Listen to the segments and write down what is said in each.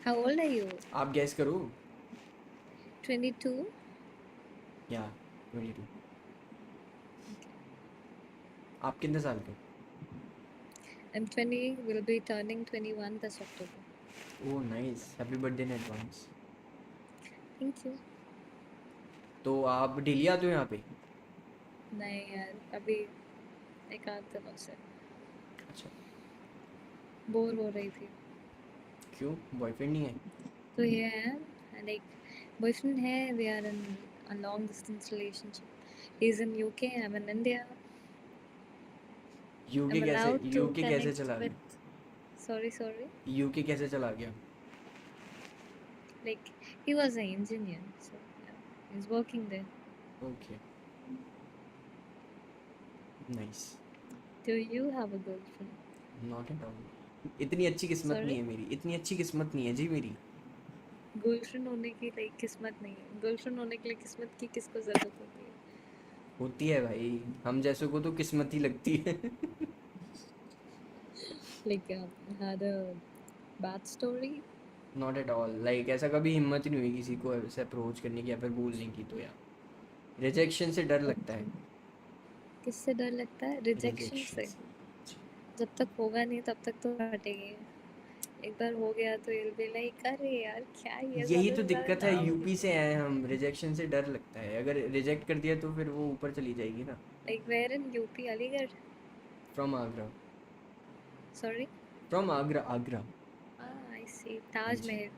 How old are you? आप gas करो। 22? या 22। आप कितने साल के? I'm 20, will be turning 21 this October. Oh nice, happy birthday in advance. Thank you. तो आप डेली आते हो यहाँ पे? नहीं यार, अभी एक आध दिनों से अच्छा। बोर हो रही थी। क्यों, बॉयफ्रेंड नहीं है? तो ये है, लाइक बॉयफ्रेंड है, we are in a long distance relationship. He's in UK, I'm in India. UK I'm कैसे, allowed to यूके कैसे connect चला गया? with. Sorry. यूके कैसे चला गया? Like he was an engineer, so yeah, he's working there. Okay, nice. Do you have a girlfriend? Not at all. इतनी अच्छी किस्मत नहीं Sorry? है मेरी, इतनी अच्छी किस्मत नहीं है जी मेरी। गर्लफ्रेंड होने की लाइक किस्मत नहीं है। गर्लफ्रेंड होने के लिए किस्मत की किसको जरूरत होती है? होती है भाई, हम जैसों को तो किस्मत ही लगती है। Like had a bad story? Not at all, like ऐसा कभी हिम्मत ही नहीं हुई किसी को ऐसे अप्रोच करने की या फिर बोलने की, तो यार रिजेक्शन से डर लगता है। Okay. किससे डर लगता है? रिजेक्शन रिजेक्शन से। से। जब तक होगा नहीं तब तक तो हटेगी। एक बार हो गया तो you'll be like अरे यार क्या ये यही ज़्यादा तो से ज़्यादा दिक्कत है, नाम। यूपी से आए हम, रिजेक्शन से डर लगता है, अगर रिजेक्ट कर दिया तो फिर वो ऊपर चली जाएगी ना। Like where in UP? Aligarh? From Agra. Sorry? From Agra, Agra. I see. हाँ जी। ताजमहल।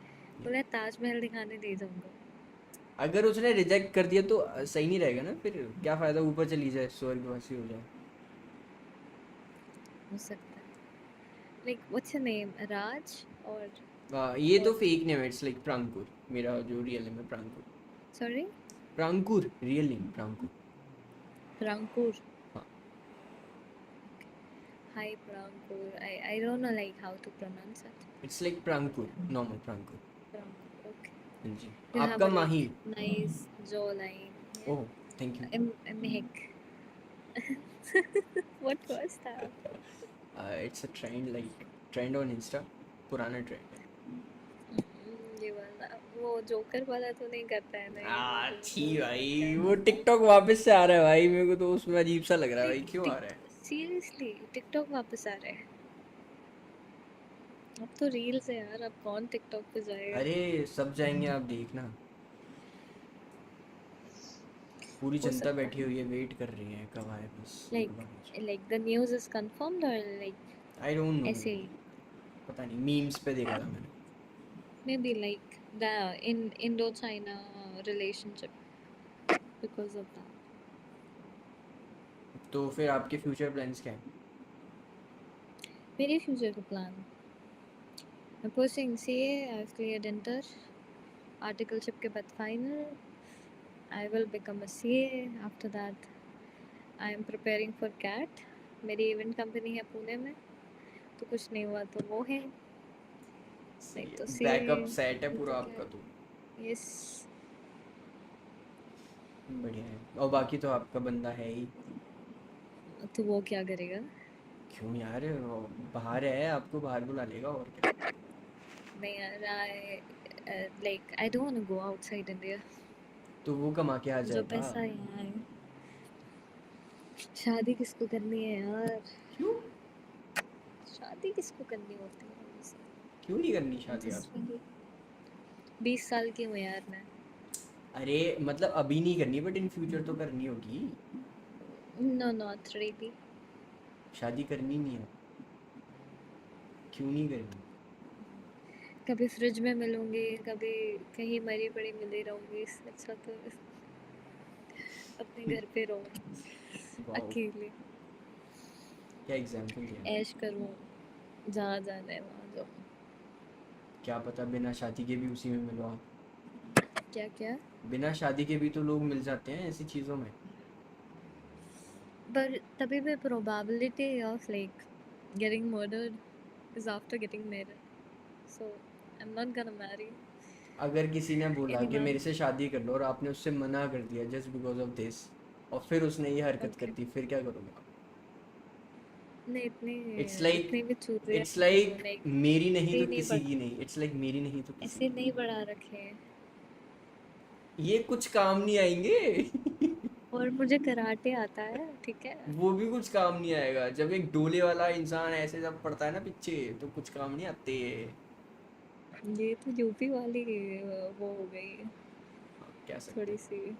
बोला ताजमहल दिखाने ले जाऊंगा। अगर उसने रिजेक्ट कर दिया तो सही नहीं रहेगा ना, फिर क्या फ़ायदा, ऊपर चली जाए, स्वर्गवासी हो जाए। हो सकता है। Like what's your name? Raj or ये तो what? फेक नेम है, इट्स लाइक प्रांकुर। मेरा जो रियल नेम है Prankur. Sorry? Prankur, real name Prankur. Rangpur. हाँ। Hi Rangpur. I don't know like how to pronounce it. It's like Prankur, normal Prankur. Rangpur. Okay. हाँ जी। You have आपका a like Mahi. nice jawline. Oh, thank you. Yeah. Mehek. What was that? It's a trend, like trend on Insta, पुराना trend है। ये वाला वो joker वाला तो नहीं करता है नहीं वो जो छी वो क्या भाई, वो कहते हैं? टिकटॉक वापस से आ रहा है भाई, मेरे को तो उसमें अजीब सा लग रहा है भाई, लाइक क्यों आ टिक रहा है? सीरियसली टिकटॉक वापस आ रहा है। अब तो रील्स है यार, अब कौन टिकटॉक पे जाएगा? अरे सब जाएंगे, आप देखना। पूरी हो जनता सकता बैठी है। हुई है, वेट कर रही है कब आए, बस एक बार आ जाए। Like the news is confirmed और लाइक आई डोंट नो, ऐसे ही पता नहीं, मीम्स पे देखा था मैंने। May be like the in Indo China relationship because of that. तो फिर आपके फ्यूचर प्लान्स क्या हैं? मेरे फ्यूचर का प्लान, मैं pursuing CA, I have cleared inter, articleship के बाद final, I will become a CA, after that I am preparing for CAT. मेरी इवेंट कंपनी है पुणे में, तो कुछ नहीं हुआ तो वो है, नहीं सही तो है, सीए, बैकअप सेट है नहीं तो पूरा आपका तो। कैट। यस। बढ़िया है, और बाकी तो आपका बंदा है ही। तो वो क्या करेगा? क्यों यार, वो बाहर है, आपको बाहर बुला लेगा और क्या। नहीं यार, I like I don't want to go outside India. तो वो कमा के आ जो जाएगा। पैसा यहाँ है। शादी किसको करनी है यार? क्यों? शादी किसको करनी होती है वैसे? क्यों नहीं करनी शादी जिस आपको? 20 साल की हूँ यार मैं। अरे मतलब अभी नहीं करनी, बट इन फ्यूचर तो करनी होगी। No not really. शादी करनी नहीं है? क्यों नहीं करनी? कभी फ्रिज में मिलूंगी, कभी कहीं मरी पड़ी मिली रहूंगी, इससे अच्छा तो अपने घर पे रहूं वाओ, अकेले, क्या एग्जाम्पल दिया। ऐश करूं, जहाँ जाना है वहाँ जाऊं। क्या पता बिना शादी के भी उसी में मिलो आप। क्या क्या? बिना शादी के भी तो लोग मिल जाते हैं ऐसी चीज़ों में। पर तभी भी probability of like getting murdered is after getting married, so I am not gonna marry अगर किसी ने बोला एनी कि मैन। मेरे से शादी कर लो और आपने उससे मना कर दिया जस्ट बिकॉज ऑफ दिस, और फिर उसने ये हरकत कर ओके, दी, फिर क्या करोगे आप? नहीं इतनी इट्स लाइक इतनी भी चूतिया इट्स नहीं हूँ, लाइक लाइक मेरी नहीं ऐसे तो नहीं किसी की नहीं, इट्स लाइक मेरी नहीं तो किसी ऐसे की नहीं बढ़ा रखे। नहीं। ये कुछ काम नहीं आएंगे। और मुझे कराटे आता है, ठीक है। वो भी कुछ काम नहीं आएगा जब एक डोले वाला इंसान ऐसे जब पड़ता है ना पीछे, तो कुछ काम नहीं आते। ये तो यूपी वाली वो हो गई आप कह सकते थोड़ी हैं। सी।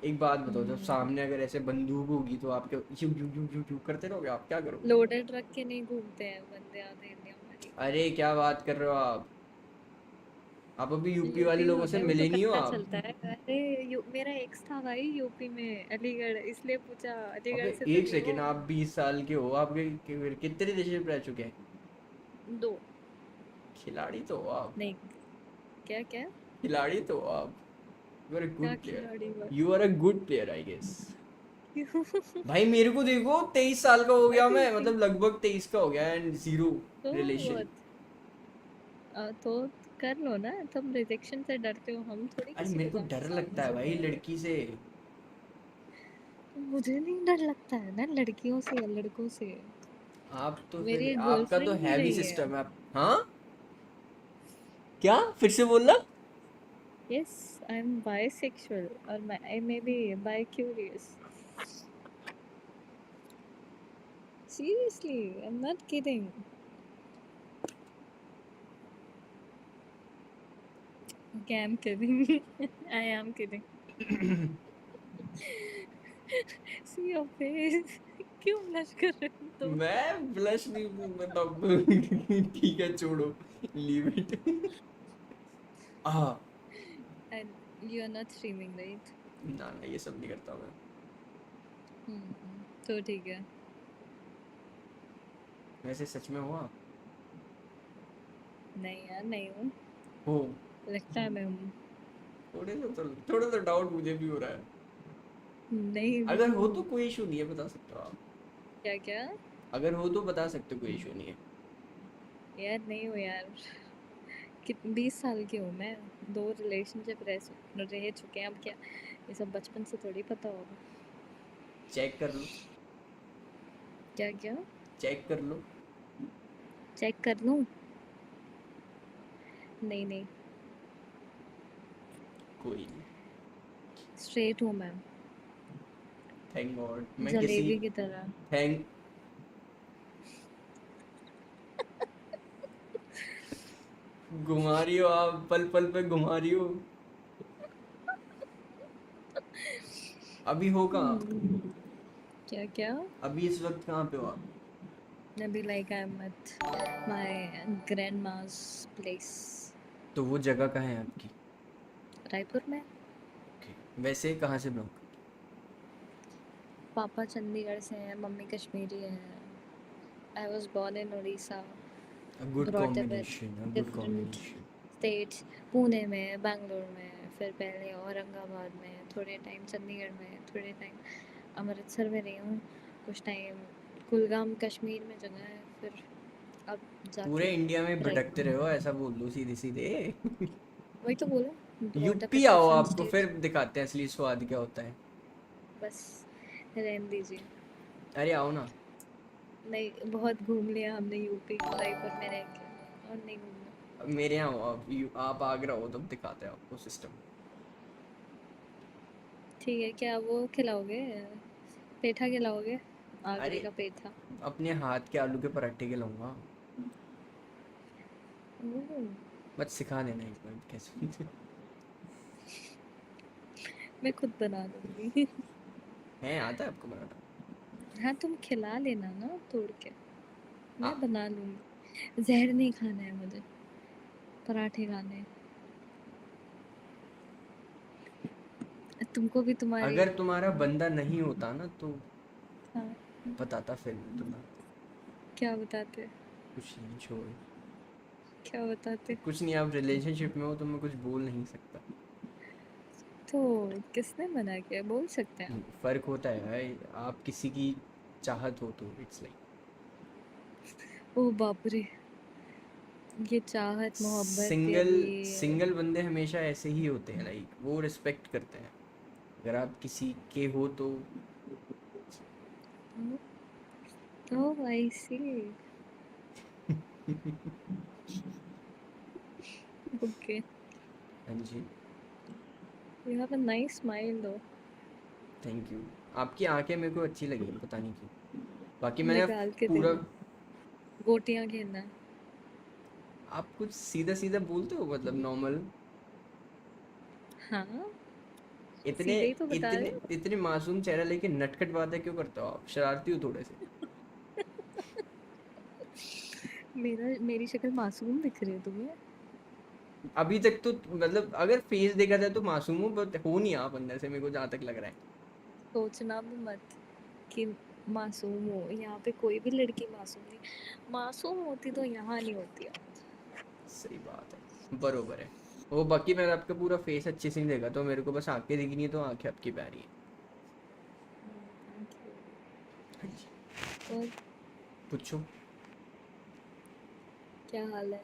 एक बात बताओ, जब सामने अगर ऐसे बंदूक होगी तो आप क्या you you you you you करते रहोगे? आप क्या करोगे? लोडेड रख के नहीं घूमते हैं बंदे आधे इंडिया में। अरे क्या बात कर रहे हो आप अभी यूपी वाले यूपी में लोगों से होता है वो तो मिले नहीं हो पता आप? चलता है। अरे मेरा एक्स था भाई यूपी में, अलीगढ़, इसलिए पूछा। अबे अलीगढ़ से तो एक नहीं सेकेंड, हो। आप 20 साल के हो, आपके कितने रिलेशनशिप रह चुके हैं? दो। खिलाड़ी तो हो आप। नहीं। क्या क्या? खिलाड़ी तो हो आप। यू आर अ क्या गुड प्लेयर। खिलाड़ी हुआ? You are a good player I guess. क्यों? भाई मेरे को देखो, 23 साल का हो गया मैं, अरे मतलब लगभग 23 का हो गया, एंड जीरो तो रिलेशन। तो कर लो ना, तुम रिजेक्शन से डरते हो, हम थोड़ी अरे किसी मेरे को को ज्यादा डर सालों लगता है से भाई बोलेंगे। लड़की से। मुझे नहीं डर लगता है ना लड़कियों से या लड़कों से। आप तो मेरी फिर एक आपका तो गर्लफ्रेंड भी हैवी रही है। सिस्टम है आप। हाँ, क्या फिर से बोलना? यस, आई एम बायसेक्सुअल, और I may be bi curious. Seriously, I am not kidding. Okay, I'm kidding. I am kidding. See your face. क्यों ब्लश कर रहे हो तुम? मैं ब्लश नहीं, मतलब ठीक है छोड़ो, लीव इट। हाँ। And you are not streaming, right? ना ना, ये सब नहीं करता मैं। तो ठीक है। वैसे सच में हुआ? नहीं यार, नहीं हूँ। हो। लगता है मैं हूँ। थोड़ा सा डाउट मुझे भी हो रहा है। नहीं अगर हो हूँ। तो कोई इशू नहीं है, बता सकते हो आप। क्या क्या? अगर हो तो बता सकते हो, कोई इशू नहीं है। यार नहीं हूँ यार। 20 साल की हूँ मैं। 2 रिलेशनशिप रह चुके हैं, अब क्या ये सब बचपन से थोड़ी पता होगा। चेक कर लो। क्या क्या? चेक कर लो। चेक कर लूँ? नहीं नहीं। कोई नहीं। स्ट्रेट हूँ मैं। थैंक गॉड, मैं किसी जलेबी की तरह। थैंक घुमा रही हो आप, पल पल पे घुमा रही हो। अभी हो कहाँ? क्या क्या? अभी इस वक्त कहाँ पे हो आप? अभी like I am at my grand mass place. तो वो जगह कहाँ है आपकी? रायपुर में। ओके। वैसे कहाँ से बिलोंग? पापा चंडीगढ़ से हैं, मम्मी कश्मीरी है। I was born in Orissa. A good brought up in combination, a good different combination. states। Pune में, बैंगलोर में, फिर पहले औरंगाबाद में थोड़े टाइम, चंडीगढ़ में थोड़े टाइम, अमृतसर में रही हूँ कुछ टाइम, कुलगाम कश्मीर में जगह है, फिर अब पूरे जाके इंडिया में भटकते रायपुर। रहे हो, ऐसा बोल दो सीधे सीधे। वही तो बोला, brought up यूपी in आओ, different आपको फिर states। दिखाते हैं असली स्वाद क्या होता है। बस रहने दीजिए। अरे आओ ना। नहीं, बहुत घूम लिया हमने यूपी रायपुर में रह के, और नहीं घूमना। अब मेरे यहाँ आओ, आप आगरा हो तब दिखाते हैं आपको सिस्टम। ठीक है, क्या वो खिलाओगे? पेठा खिलाओगे? आगरे अरे का पेठा। अपने हाथ के आलू के पराठे खिलाऊंगा। ओह, बस सिखा देना एक बार कैसे। मैं खुद बना लूंगी। है, आता है आपको पराठा? हाँ, तुम खिला लेना ना तोड़ के। आ, मैं बना लूंगी। जहर नहीं खाना है मुझे, पराठे खाने हैं। तुमको भी तुम्हारी। अगर तुम्हारा बंदा नहीं होता ना तो हाँ। बताता फिर मैं तुम्हें। क्या बताते? कुछ नहीं, छोड़। क्या बताते? कुछ नहीं, आप रिलेशनशिप में हो तो मैं कुछ बोल नहीं सकता। तो किसने मना किया, बोल सकते हैं। फर्क होता है भाई, आप किसी की चाहत हो तो इट्स लाइक ओ बाप रे, ये चाहत मोहब्बत सिंगल। अभी। सिंगल बंदे हमेशा ऐसे ही होते हैं, लाइक वो रिस्पेक्ट करते हैं। अगर आप किसी के हो तो Oh, I see. Okay. हाँ जी, You have a nice smile though. Thank you. आपकी आंखें मेरे को अच्छी लगी, पता नहीं क्यों। बाकी मैंने निकाल के पूरा, देखो। गोटियां खेलना है। आप कुछ सीधा सीधा बोलते हो मतलब नॉर्मल। हाँ, इतने सीधे ही तो बता रहे इतने हो। इतने मासूम चेहरा लेके नटखट बातें क्यों करते हो आप? शरारती हो थोड़े से। मेरी शक्ल मासूम दिख रही है तुम्हें? अभी तक तो मतलब अगर फेस देखा जाए तो मासूम हो, बट हो नहीं आप अंदर से, मेरे को जहाँ तक लग रहा है। सोचना भी मत कि मासूम हो। यहाँ पे कोई भी लड़की मासूम नहीं। मासूम होती तो यहाँ नहीं होती आज। सही बात है, बरोबर है। वो बाकी मैंने आपका पूरा फेस अच्छे से नहीं देखा, तो मेरे को बस आंखें दिखनी है, तो आंखें आपकी प्यारी है। Thank you। हाँ जी। और पूछो। क्या हाल है?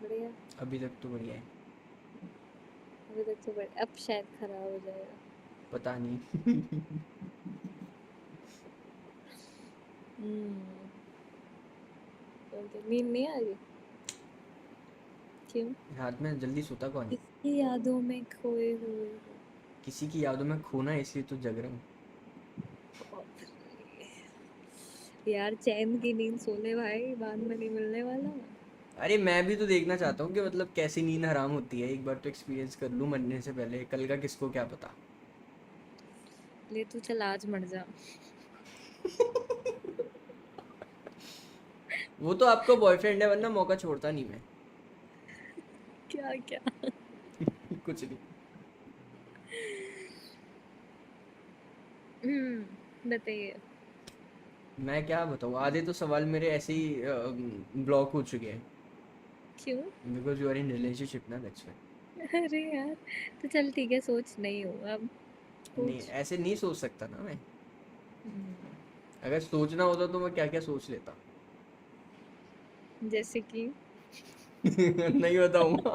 बढ़िया। अभी तक तो बढ़िया है। अभी तक तो बढ़िया, अब शायद खराब हो जाएगा। पता नहीं। हम्म। ओके, नींद नहीं आ रही? क्यों? रात में जल्दी सोता कौन है? किसकी यादों में खोए हुए हो? किसी की यादों में खोना है, इसलिए तो जग रहा हूँ। बाप रे। यार चैन की नींद सो ले भाई, बाद में नहीं मिलने वाला। अरे मैं भी तो देखना चाहता हूँ कि मतलब कैसी नींद हराम होती है, एक बार तो एक्सपीरियंस कर लूँ मरने से पहले, कल का किसको क्या पता। ले तू चल आज मर जा। वो तो आपका बॉयफ्रेंड है, वरना मौका छोड़ता नहीं मैं। क्या क्या? कुछ नहीं। बताइए। मैं क्या बताऊँ, आधे तो सवाल मेरे ऐसे ही ब्लॉक हो चुके हैं। क्यों? Because you are in relationship ना, दैट्स व्हाई। अरे यार, तो चल ठीक है, सोच नहीं हो अब। नहीं, पूछ। ऐसे नहीं सोच सकता ना मैं। हम्म, अगर सोचना होता तो मैं क्या क्या सोच लेता। जैसे कि नहीं बताऊंगा।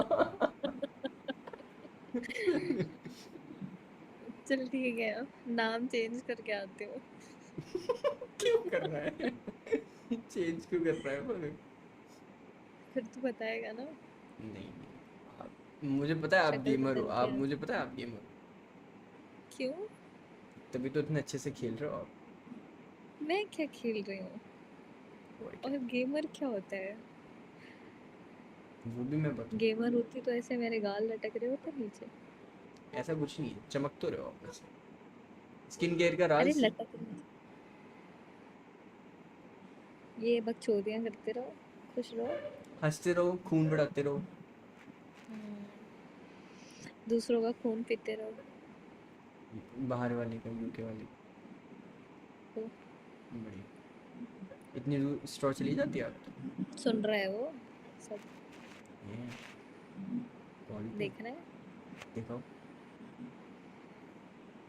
चल ठीक है, नाम चेंज करके आते हो। क्यों कर रहा है? चेंज क्यों कर रहा है पर? फिर तू बताएगा ना। नहीं नहीं, आप, मुझे पता है आप शक्ल गेमर हो, बदल के आप, आ। मुझे पता है आप गेमर हो। क्यों? तभी तो इतने अच्छे से खेल रहे हो आप। मैं क्या खेल रही हूँ? और क्या। और गेमर क्या होता है? वो भी मैं बताऊँ? गेमर होती तो ऐसे मेरे गाल लटक रहे होते नीचे। ऐसा कुछ नहीं है, चमक तो रहे हो आप वैसे। स्किन केयर का अरे राज। लटक रहे। ये बकचोदियां करते रहो, खुश रहो। हंसते रहो, खून बढ़ाते रहो। दूसरों का खून पीते रहो। बाहर वाले का, यूके वाले का। तो बढ़िया। इतनी दूर स्टोर चली जाती है आप तो। सुन रहा है वो सब? ये कॉल पे। देख रहा है। दिखाओ।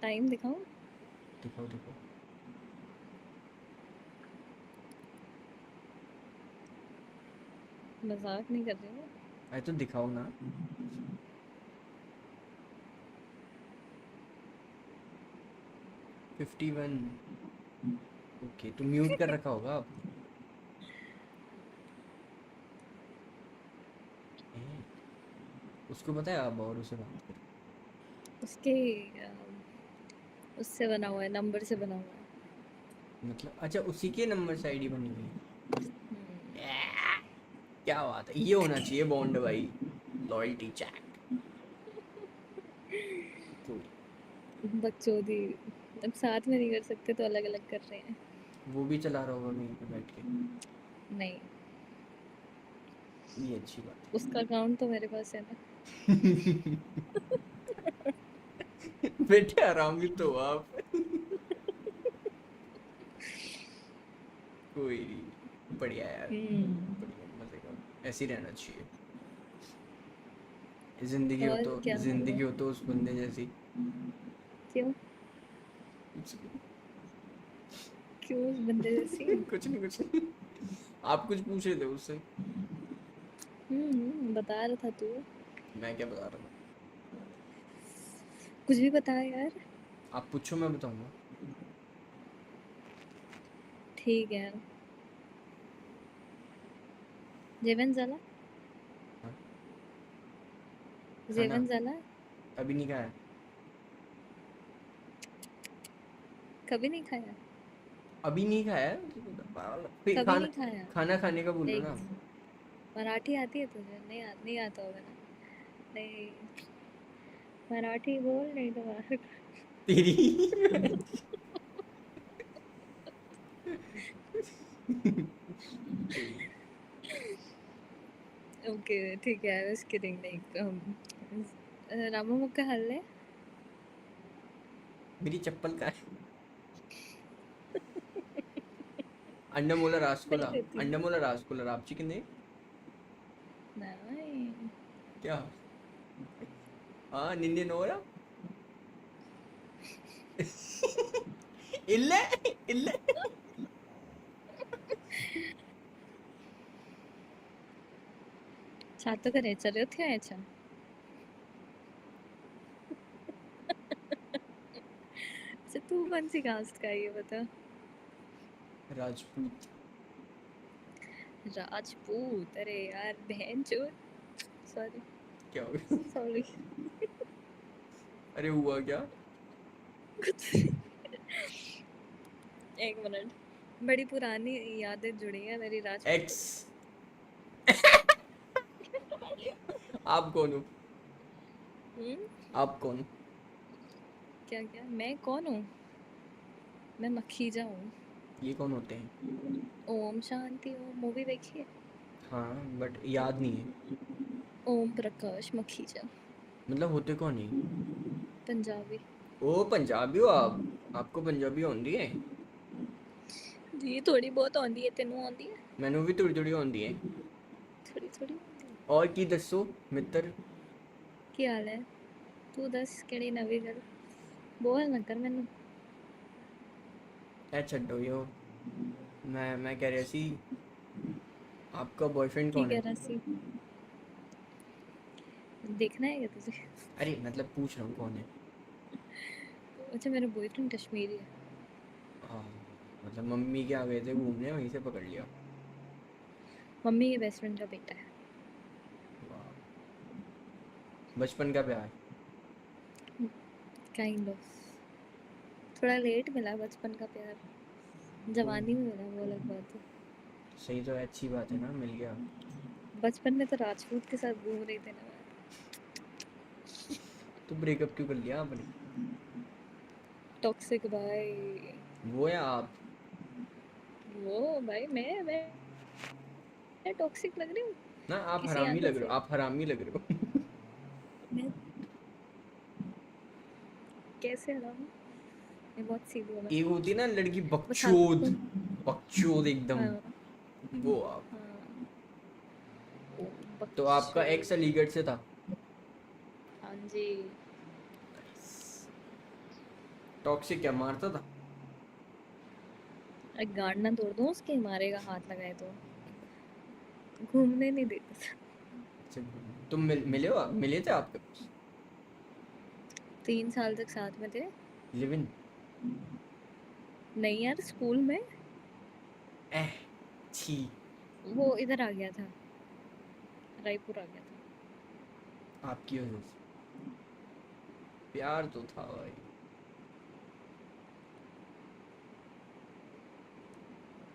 टाइम दिखाऊं? दिखाओ दिखाओ। मजाक नहीं कर रही हूँ। अरे तो दिखाओ ना। 51। ओके, तो म्यूट कर रखा होगा आपने। हैं? उसको पता है आप और उसे बात कर। उसके उससे बना हुआ है, नंबर से बना हुआ है। मतलब अच्छा, उसी के नंबर से आईडी बनी हुई है। हम्म, Yeah! क्या बात है, ये होना चाहिए बॉन्ड भाई। Loyalty check. कोई। बकचोदी। अब साथ में नहीं कर सकते तो अलग अलग कर रहे हैं। वो भी चला रहा होगा कहीं पे बैठ के। नहीं, ये अच्छी बात उसका अकाउंट तो मेरे पास है ना। है। बेटे आराम भी तो हो आप। कोई नहीं, बढ़िया यार। बढ़िया, मजे का। ऐसे ही रहना चाहिए। और क्या हाल है? जिंदगी हो तो उस बंदे जैसी। क्यों? कुछ नहीं। क्यों उस बंदे जैसी? कुछ नहीं, कुछ नहीं। आप कुछ पूछ रहे थे उससे। बता रहा था तू। मैं क्या बता रहा था? कुछ भी बता यार। आप पूछो, मैं बताऊंगा। ठीक है. जेवण झाला? हाँ, खाना जेवण झाला? अभी नहीं खाया. कभी नहीं खाया? अभी नहीं खाया. फिर कभी खाना नहीं खाया? खाना खाने का बोलो एक ना. मराठी आती है तुझे? नहीं आता होगा ना? नहीं. मराठी बोल, नहीं तो बाहर. तेरी. कोई नहीं. ओके ठीक है. I was kidding. रामू मुक्का हल्ले. मेरी चप्पल का है. अंडमोला नहीं रासकोला. देती हूँ. अंडमोला रासकोला रापची किंदे. नहीं. क्या. हाँ निन्ने नोरा. इल्ले. इल्ले. छातो करायचा रे होत्या याच्या. अच्छा तू कौन सी कास्ट का है ये बता. राजपूत. राजपूत? अरे यार बहन चोद. सॉरी. क्या हो गया. सॉरी. अरे हुआ क्या. एक मिनट. बड़ी पुरानी यादें जुड़ी हैं मेरी राजपूत एक्स. से. आप कौन हो. हम्म. आप कौन. क्या क्या मैं कौन हूँ? मैं मखीजा हूँ. ये कौन होते हैं. ओम शांति ओम मूवी देखी है? हाँ बट याद नहीं है. ओम प्रकाश मखीजा. मतलब होते कौन है. पंजाबी. ओ पंजाबी हो आप. आपको पंजाबी आती है. जी थोड़ी बहुत आती है. तेनू आती है? मैनू भी थोड़ी थोड़ी आती है. थोड़ी थोड़ी आती है. और की दसो मित्र. की हाल है? तू दस केड़ी नवी गल. बोल ना कर मैनू. ए छड्डो यो. मैं कह रहा सी. आपका बॉयफ्रेंड की कौन कह है. रहा सी? देखना है क्या तुझे? अरे मतलब पूछ रहा हूँ कौन है. अच्छा मेरा बॉयफ्रेंड कश्मीरी है. हाँ. मतलब मम्मी के यहाँ गए थे घूमने वहीं से पकड़ लिया. मम्मी के बेस्ट फ्रेंड का बेटा है. वाह. बचपन का प्यार. Kind of. थोड़ा लेट मिला बचपन का प्यार. कोई जवानी नहीं. में मिला वो अलग बात है. सही तो है अच्छी बात है ना मिल गया. बचपन में तो राजपूत के साथ घूम रही थी ना मैं. तो ब्रेकअप क्यों कर लिया आपने. टॉक्सिक भाई. वो या आप. वो भाई मैं टॉक्सिक लग रही हूँ ना आप किसी हरामी एंगल लग रहे से? हो. आप हरामी लग रहे हो. मैं कैसे हराऊँ? मैं बहुत सीधी हूँ. मैं एक होती है ना लड़की बस हाथ. बकचोद. बकचोद एकदम. हाँ. वो आप. हाँ. ओ, तो आपका एक्स बकचोद. अलीगढ़ से था. हाँ जी. टॉक्सिक क्या मारता था. एक गांड ना तोड़ दूँ उसके. मारेगा हाथ लगाए तो. घूमने नहीं देता था. अच्छा. तुम मिले हो मिले थे आपके पास. 3 साल तक साथ में थे. Live in. नहीं यार स्कूल में. एह. छी. वो इधर आ गया था. रायपुर आ गया था. आपकी वजह से. प्यार तो था भाई.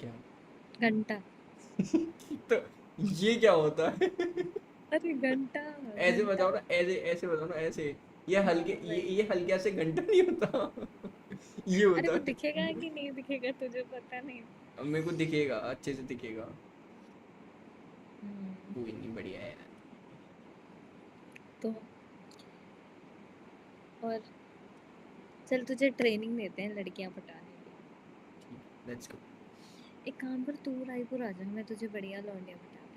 क्या. घंटा. तो ये क्या होता है. अरे घंटा. ऐसे घंटा. बताओ ना ऐसे ऐसे बताओ ना ऐसे. ये हाँ हल्के भाई. ये हल्के से घंटा नहीं होता. ये अरे होता वो है. दिखेगा कि नहीं दिखेगा तुझे पता नहीं. अब मेरे को दिखेगा अच्छे से दिखेगा. हम्म. कोई नहीं बढ़िया है. तो और चल तुझे ट्रेनिंग देते हैं लड़कियां पटाने की. Let's go. एक काम कर तू रायपुर आ जा. मैं तुझे बढ़िया लौंडिया पटा दूँ.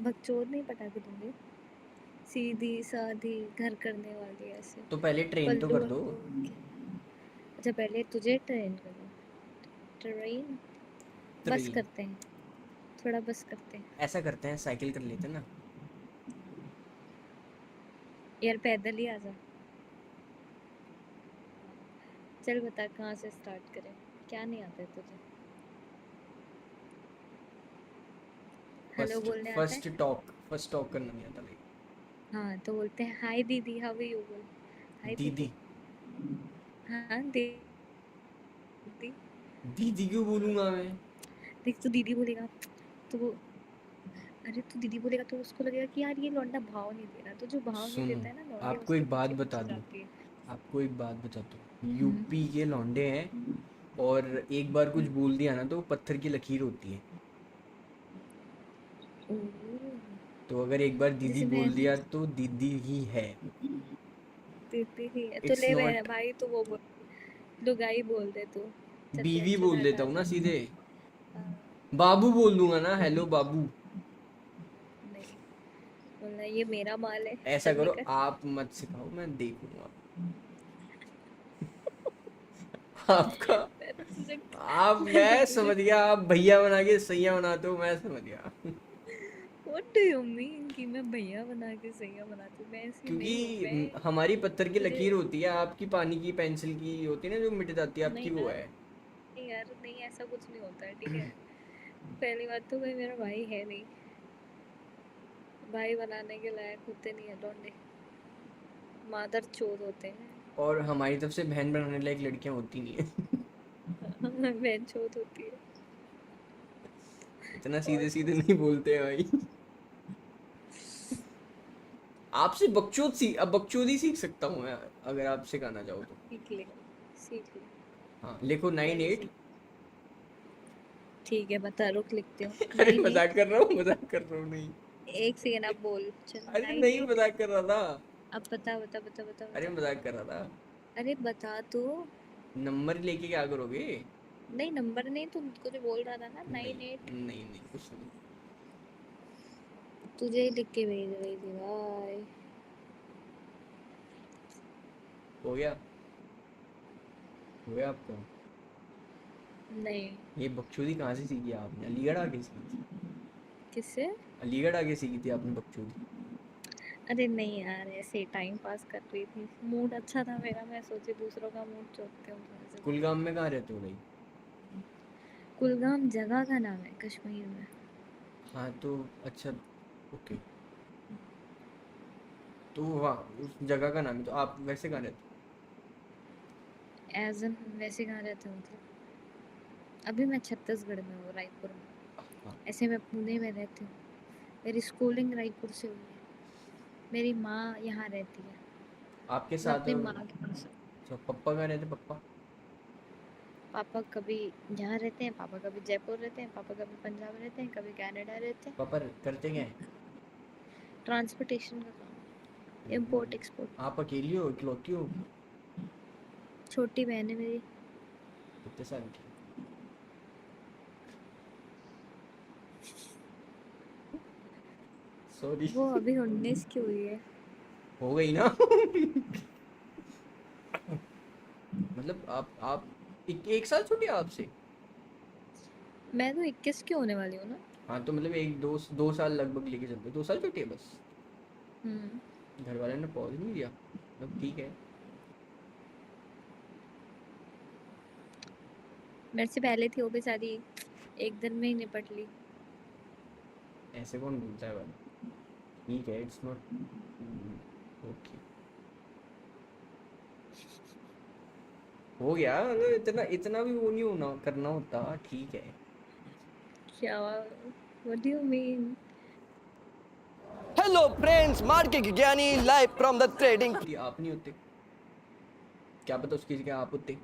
बकचोद नहीं पटा के दूंगी. सीधी सादी घर करने वाली ऐसे. तो पहले ट्रेन तो पल्लू कर दो. वल्लू के. अच्छा पहले तुझे ट्रेन करूँ. ट्रेन. Bus train. करते हैं. थोड़ा बस करते हैं. ऐसा करते हैं साइकिल कर लेते हैं ना. यार पैदल ही आ जा. चल बता कहाँ से स्टार्ट करें, क्या नहीं आता है तुझे? हेलो फर्स्ट बोलने आता है? फर्स्ट टॉक करना नहीं आता लाइक। हाँ तो बोलते हैं हाय दीदी, हाउ आर यू, बोल हाय दीदी। दीदी। हाँ दीदी। दीदी क्यों बोलूंगा मैं? देख तू दीदी बोलेगा तो वो, अरे तू दीदी बोलेगा तो उसको लगेगा कि यार ये लौंडा भाव नहीं दे रहा, तो जो भाव नहीं सुनो, देता है ना लौंडी आपको उसके एक बात पीछे बता पीछे दूं, जाती है। आपको एक बात बताता हूँ, हम्म। यूपी के लौंडे हैं, और एक बार कुछ बोल दिया ना तो वो पत्थर की लकीर होती है। ओह, तो अगर एक बार दीदी जैसे बोल मैंने दिया तो दीदी ही है। दीदी ही है तो इट्स ले मेरा नॉट। भाई, तो वो बोल, लुगाई बोल दे तू। बीवी सत्याक्षर बोल देता हटा हूँ ना जा। सीधे। हाँ, बाबू बोल दूंगा ना, हेलो बाबू। नहीं बोलना ये मेरा माल है, ऐसा चल करो, निकल। आप मत सिखाओ, मैं देखूंगा आपका। मैं तो तुझे आप, मैं तो मैं तुझे समझ गया, आप भैया बना के सैया बनाते हो, मैं समझ गया व्हाट डू यू मीन कि मैं भैया बना के सैया बनाती हूँ? मैं ऐसी नहीं हूँ क्योंकि मैं। हमारी पत्थर की तुझे लकीर होती है, आपकी पानी की पेंसिल की होती है ना जो मिट जाती है, नहीं आपकी वो यार, है। नहीं यार, नहीं ऐसा कुछ नहीं होता है, ठीक है। पहली बात तो कोई मेरा भाई है नहीं, भाई बनाने के लायक होते नहीं है लौंडे, मादर चोद होते हैं। और हमारी तरफ से बहन बनाने लायक लड़कियां होती नहीं है बहन चोद होती है। इतना और सीधे सीधे नहीं बोलते हैं भाई आपसे अब बकचोदी सीख सकता हूँ मैं, अगर आप सिखाना चाहो तो। सीख ले, सीख ले, हाँ, लिखो नाइन पहले एट सीख। ठीक है बता, रुक लिखती हूँ। अरे 98। मजाक कर रहा हूँ, मजाक कर रहा हूँ, नहीं। एक सेकेंड आप बोल, चल अरे नाइन नहीं, एट मजाक कर रहा था। अब बता बता बता बता अरे बता। मजाक कर रहा था। अरे बता तो। नंबर लेके क्या करोगे? नहीं नंबर नहीं, तू कुछ बोल रहा था ना, नहीं 98। नहीं नहीं, कुछ नहीं। तुझे ही लिख के भेज रही थी भाई। हो गया, हो गया आपका। नहीं। ये बकचोदी कहाँ से सीखी आपने? अलीगढ़ आके सीखी थी? किससे? अलीगढ़ आके सीखी थी आपने बकचोदी? अरे नहीं यार, ऐसे ही टाइम पास कर रही थी, मूड अच्छा था मेरा, मैं सोची दूसरों का मूड चोटते हूँ थोड़े से। कुलगाम में कहाँ रहते हो भाई? कुलगाम जगह का नाम है कश्मीर में। हाँ तो, अच्छा, ओके। तो वहाँ उस जगह का नाम है, तो आप वैसे कहाँ रहते एज एन वैसे कहाँ रहते हो मतलब? अभी मैं छत्तीसगढ़ में हूँ, रायपुर में। हो? हाँ। ऐसे मैं पुणे में रहती हूँ, मेरी स्कूलिंग रायपुर से हुई है। मेरी माँ यहाँ रहती है। आपके मैं साथ अपनी माँ के पास हूँ। अच्छा, पप्पा कहाँ रहते, पप्पा? पापा कभी यहाँ रहते हैं, पापा कभी जयपुर रहते हैं, पापा कभी पंजाब रहते हैं, कभी कनाडा रहते हैं। पापा करते क्या है? ट्रांसपोर्टेशन का काम, इम्पोर्ट ओह, एक्सपोर्ट। आप अकेली हो, इकलौती हो? छोटी बहन है मेरी। कितने साल की? सॉरी वो अभी 19 की हुई है। हो गई ना मतलब आप एक साल छोटी है आपसे? मैं तो 21 की होने वाली हूँ ना। हाँ तो मतलब एक दो साल लगभग लेके चलते हो, 2 साल छोटी है बस। हम्म। घर वाले ने पॉज नहीं दिया, मतलब ठीक है। मेरे से पहले थी वो भी शादी, एक दिन में ही निपट ली। ऐसे कौन बोलता है भाई? ठीक है, इट्स नॉट ओके। हो गया, मतलब इतना इतना भी वो नहीं होना करना होता, ठीक है। क्या? What do you mean? Hello friends, market ज्ञानी लाइव फ्रॉम द ट्रेडिंग। आप नहीं होते, क्या पता उसकी जगह आप होते।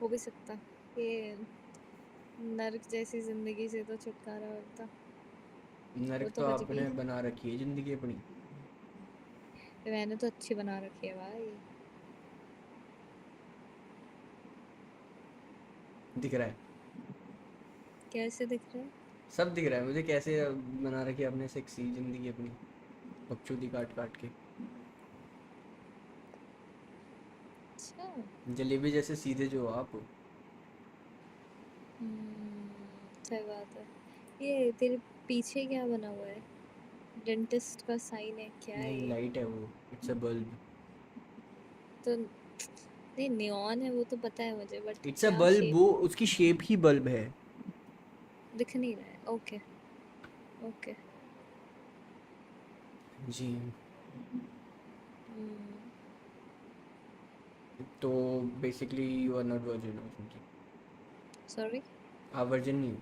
हो भी सकता, ये नर्क जैसी जिंदगी से तो छुटकारा मिलता। वो नरक तो तो बच गई। आपने बना रखी है जिंदगी अपनी। मैंने तो अच्छी बना रखी है भाई। दिख रहा है, कैसे दिख रहा है? सब दिख रहा है मुझे, कैसे बना रखी है आपने सेक्सी जिंदगी अपनी, बकचोदी काट काट के। अच्छा। जलेबी जैसे सीधे जो हो आप। सही बात है। ये तेरे पीछे क्या बना हुआ है? डेंटिस्ट का साइन है क्या है नहीं, ये? लाइट है वो, इट्स अ बल्ब। तो नहीं, नियॉन है वो तो पता है मुझे, बट इट्स अ क्या बल्ब, शेप वो उसकी शेप ही बल्ब है। दिख नहीं रहा है। Okay okay. जी। तो basically you are not virgin और समथिंग। सॉरी। आप वर्जिन नहीं हो?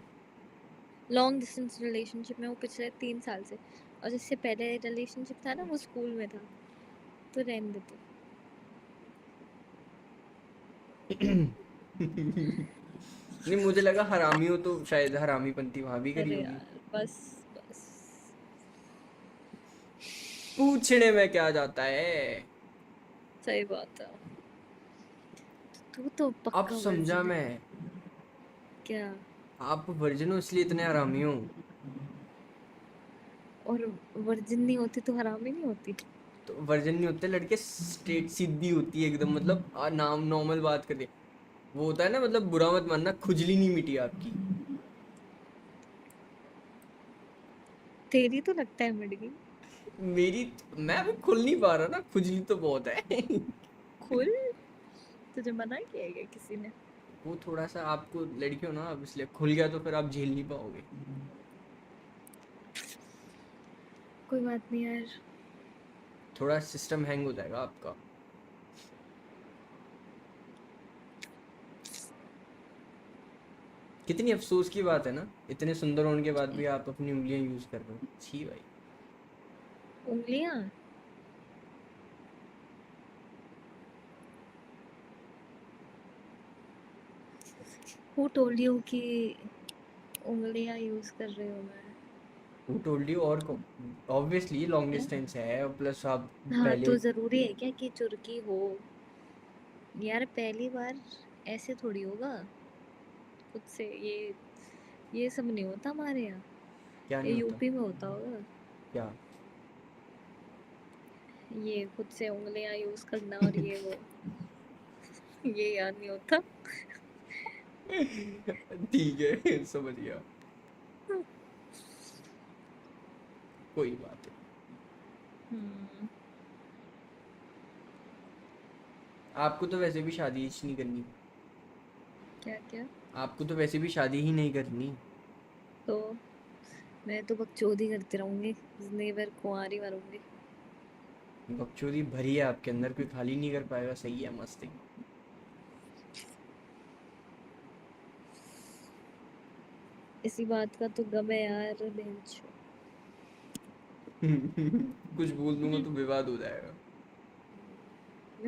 लॉन्ग डिस्टेंस रिलेशनशिप में वो पिछले 3 साल से, और जिससे पहले रिलेशनशिप था ना वो स्कूल में था, तो रहने दे तू। नहीं, मुझे लगा हरामी हो तो शायद हरामीपंती वहां भी करी अरे होगी। यार बस बस। पूछने में क्या जाता है। सही बात है। तू तो अब पक्का समझा वर्जिन है। मैं। क्या? आप वर्जिन हो इसलिए इतने हरामी हो। और वर्जिन नहीं होती तो हराम ही नहीं होती। तो वर्जिन नहीं होते लड़के, स्ट्रेट सीधी होती है एकदम, मतलब नाम नॉर्मल बात करते। वो होता है ना, मतलब बुरा मत मानना, खुजली नहीं मिटी आपकी। तेरी तो लगता है मिट गई। मेरी, मैं अभी खुल नहीं पा रहा ना, खुजली तो बहुत है। खुल। तुझे मना किया है क्या किसी ने? वो थोड़ा सा, आपको लड़की हो ना अब, इसलिए खुल गया तो फिर आप झेल नहीं पाओगे। कोई बात नहीं यार। थोड़ा सिस्टम हैंग हो जाएगा आपका। कितनी अफसोस की बात है ना, इतने सुंदर होने के बाद भी आप अपनी उंगलियां यूज कर रहे हो। छी भाई। उंगलियां? हु टोल्ड यू कि उंगलियां यूज कर रही हूँ मैं? वो टोल्ड यू? और ऑब्वियसली लॉन्ग क्या? डिस्टेंस है, और प्लस आप हाँ पहले। तो जरूरी है क्या कि चुरकी हो? यार पहली बार ऐसे थोड़ी होगा खुद से। ये सब नहीं होता हमारे यहाँ। क्या ये नहीं होता? यूपी में होता होगा। क्या? ये खुद से उंगलियां यूज करना और ये वो, ये याद नहीं होता। ठीक है, समझ गया। कोई बात नहीं। हम्म। आपको तो वैसे भी शादी ही नहीं करनी। क्या क्या? आपको तो वैसे भी शादी ही नहीं करनी। तो मैं तो बकचोदी करती रहूंगी जिंदगी भर, कुंवारी मरूंगी। बकचोदी भरी है आपके अंदर, कोई खाली नहीं कर पाएगा। सही है, मस्त है। इसी बात का तो गम है यार बेंचो। कुछ बोल दूंगा तो विवाद हो जाएगा।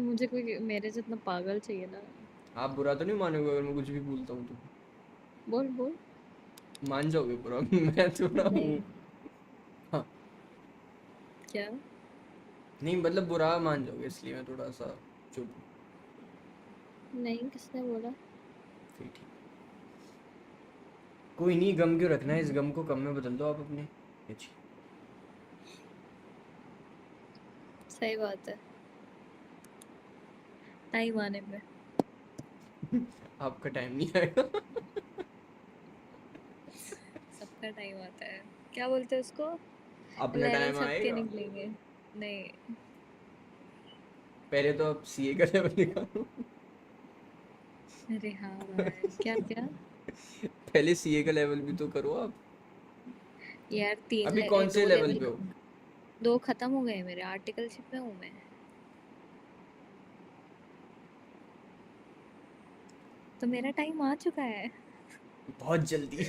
मुझे कोई मेरे जितना पागल चाहिए ना। आप बुरा तो नहीं मानोगे अगर मैं कुछ भी बोलता हूँ तो? बोल बोल। मान जाओगे बुरा? मैं थोड़ा नहीं। हूँ। हाँ। क्या? नहीं मतलब बुरा मान जाओगे, इसलिए मैं थोड़ा सा चुप हूँ। नहीं, किसने बोला? फिर ठीक। कोई नहीं, गम क्यों रखना है, इस गम को कम में बदल दो आप अपने। अच्छी। सही बात है। टाइम आने पे। आपका टाइम नहीं आएगा। सबका टाइम आता है। क्या बोलते हैं उसको? अपना लेवल टाइम सबके आएगा। निकलेंगे। नहीं। पहले तो आप सीए का लेवल निकालो। अरे हाँ भाई, क्या क्या? पहले सीए का लेवल भी तो करो आप। यार अभी कौन से दो लेवल लेवल। पे हो? दो खत्म हो गए मेरे, आर्टिकलशिप में हूँ मैं। तो मेरा टाइम आ चुका है। बहुत जल्दी।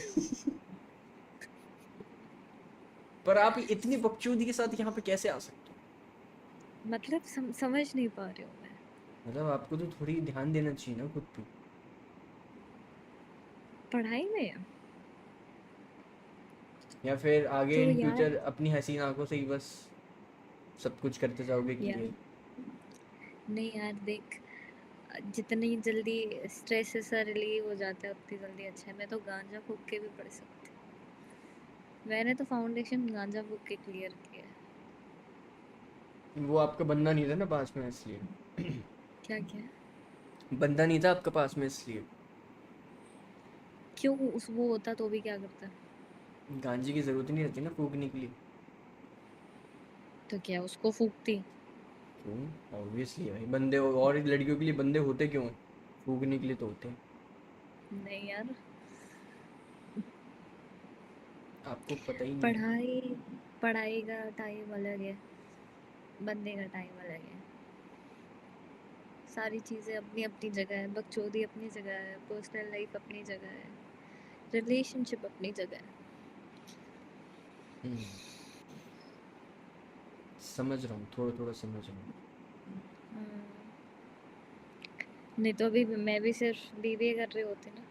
पर आप इतनी बकचोदी के साथ यहाँ पे कैसे आ सकते हो? मतलब समझ नहीं पा रही हूँ मैं। मतलब आपको तो थोड़ी ध्यान देना चाहिए ना खुद पे। पढ़ाई में। या फिर आगे तो इन यार। फ्यूचर अपनी हसीन आंखों से ही बस सब कुछ करते जाओगे यार क्लियर। नहीं यार देख, जितनी जल्दी स्ट्रेस से रिलीव हो जाता है उतनी जल्दी अच्छा है। मैं तो गांजा फूक के भी पढ़ सकती हूँ। मैंने तो फाउंडेशन गांजा फूक के क्लियर किया है। वो आपका बंदा नहीं था ना पास में, इसलिए। क्या क्या? बंदा नहीं था आपका पास में, इसलिए। क्यों? उस वो होता तो भी क्या करता? गांजे की जरूरत ही नहीं रहती ना फूकने के लिए। तो क्या उसको फूकती? क्यों? ऑब्वियसली भाई, बंदे और लड़कियों के लिए बंदे होते क्यों हैं? फूकने के लिए तो होते हैं। नहीं यार, आपको पता ही नहीं है। पढ़ाई पढ़ाई का टाइम अलग है, बनने का टाइम अलग है। सारी चीज़ें अपनी अपनी जगह है, बकचोदी अपनी जगह है, पर्सनल लाइफ अपनी जगह है, रिलेशनशिप अपनी जगह है। हम्म, समझ रहा हूँ, थोड़ा थोड़ा समझ रहा हूँ। हम्म, नहीं तो अभी मैं भी सिर्फ बीबीए कर रही होती ना।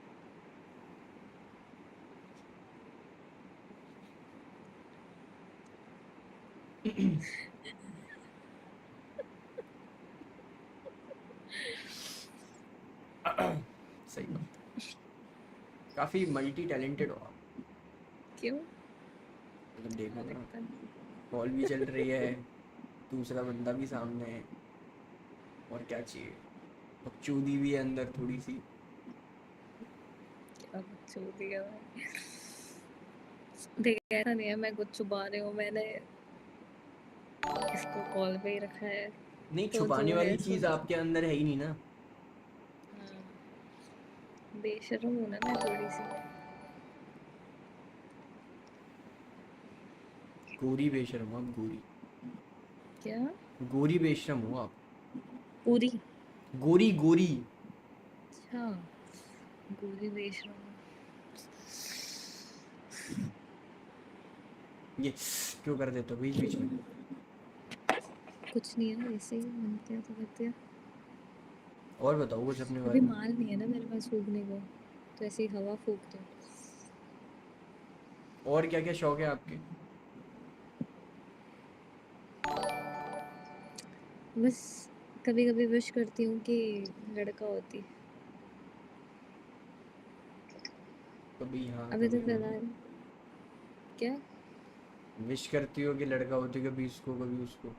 सही बात। काफी मल्टी टैलेंटेड हो आप। क्यों? मतलब देखो क्या ना, दिक्कत? कॉल भी चल रही है, दूसरा बंदा भी सामने है, और क्या चाहिए? बकचोदी भी है अंदर थोड़ी सी। क्या बकचोदी है भाई? देख, ऐसा नहीं है मैं कुछ छुपा रही हूँ, मैंने इसको कॉल पे ही रखा है। नहीं, तो जो छुपाने वाली है सो। चीज आपके अंदर है ही नहीं ना। हाँ, बेशर्म हूँ ना मैं थोड़ी सी। गोरी बेशरम हो आप, गोरी। क्या? गोरी बेशरम हो आप। पूरी? गोरी गोरी। अच्छा, गोली बेच रहा हूँ। ये क्यों कर देते हो बीच बीच में? कुछ नहीं है, ऐसे ही मन किया तो कर दिया। और बताओ कुछ अपने अभी बारे में। माल नहीं है ना मेरे पास फूकने को, तो ऐसे ही हवा फूक दो। और क्या क्या शौक है आपके? बस कभी कभी विश करती हूँ कि लड़का होती। कभी हाँ अभी तो कभी ना। फिलहाल। क्या? विश करती हो कि लड़का होती, कभी इसको कभी उसको?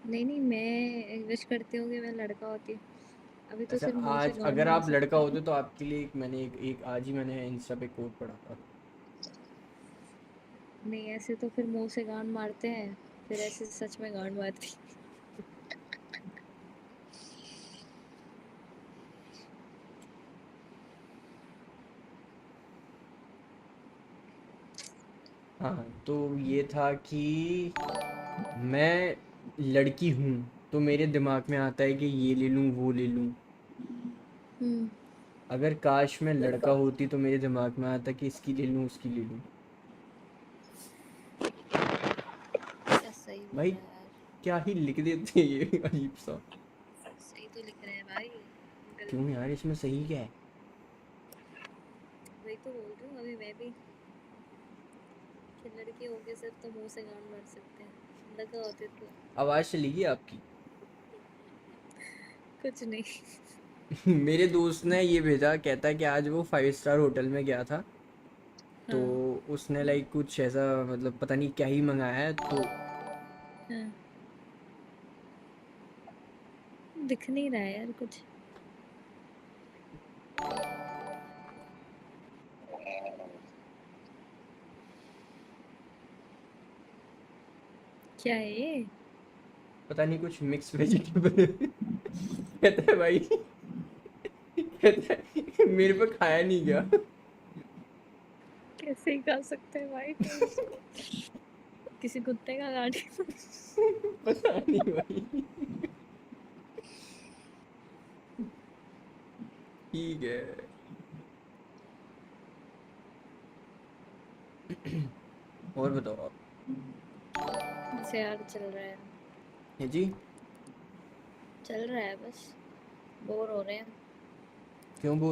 नहीं नहीं, मैं विश करती हूँ कि मैं लड़का होती। अभी तो अच्छा, सिर्फ मुंह से आज गांड अगर मार आप लड़का सकते होते हैं। तो आपके लिए एक मैंने एक आज ही मैंने इंस्टा पे कोट पढ़ा था। नहीं, ऐसे तो फिर मुंह से गांड मारते हैं, फिर ऐसे सच में गांड मारती। हाँ, तो ये था कि मैं लड़की हूँ, तो मेरे दिमाग में आता है कि ये ले लूँ वो ले लूँ। हम्म। अगर काश मैं लड़का होती तो मेरे दिमाग में आता कि इसकी ले लूँ उसकी ले लूँ। क्या सही बोल भाई रहा है यार। क्या ही लिख देते हैं ये अजीब सा। सही तो लिख रहे हैं भाई। क्यों यार, इसमें सही क्या है? वही तो बोल रही हूँ अभी मैं भी, कि लड़के होके सिर्फ तो मुंह से गांड मार सकते हैं, लड़का होते तो आवाज़ चलेगी आपकी। कुछ नहीं। मेरे दोस्त ने ये भेजा, कहता है कि आज वो 5 स्टार होटल में गया था, तो हाँ। उसने लाइक कुछ ऐसा मतलब पता नहीं क्या ही मंगाया है, तो हाँ, दिख नहीं रहा है यार कुछ। क्या है ये? पता नहीं कुछ मिक्स वेजिटेबल कहता है भाई, कहता है मेरे पे खाया नहीं गया। कैसे ही खा सकते हैं भाई कोई इसको? किसी कुत्ते का गांड। पता नहीं भाई। ठीक है। और बताओ आप। ऐसे यार चल रहा है। है जी? चल रहा है बस, बोर हो रहे हैं। क्यों बोल